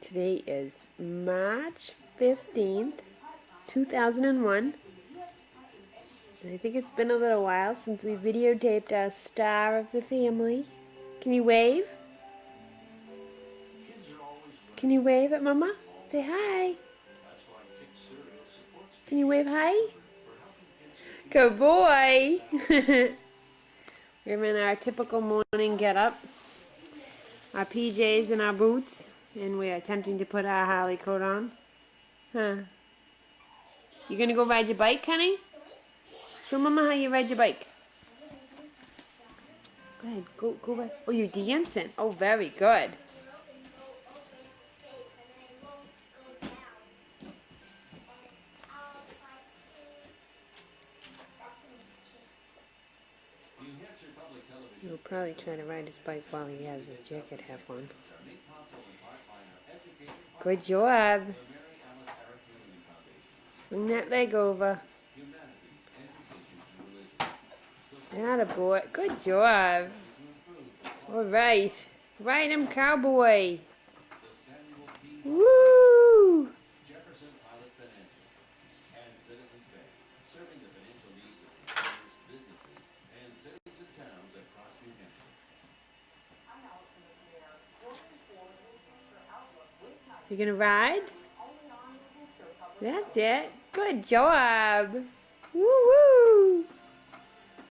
Today is March 15th, 2001. And I think it's been a little while since we videotaped our star of the family. Can you wave? Can you wave at Mama? Say hi. Can you wave hi? Good boy. We're in our typical morning get up. Our PJs and our boots. And we're attempting to put our Harley coat on. Huh. You gonna go ride your bike, honey? Show Mama how you ride your bike. Go ahead, go back. Oh, you're dancing. Oh, very good. He'll probably try to ride his bike while he has his jacket half on. Good job. Swing that leg over. Attaboy. Good job. All right. Ride him, cowboy. Woo! You gonna ride? That's it. Good job. Woo woo.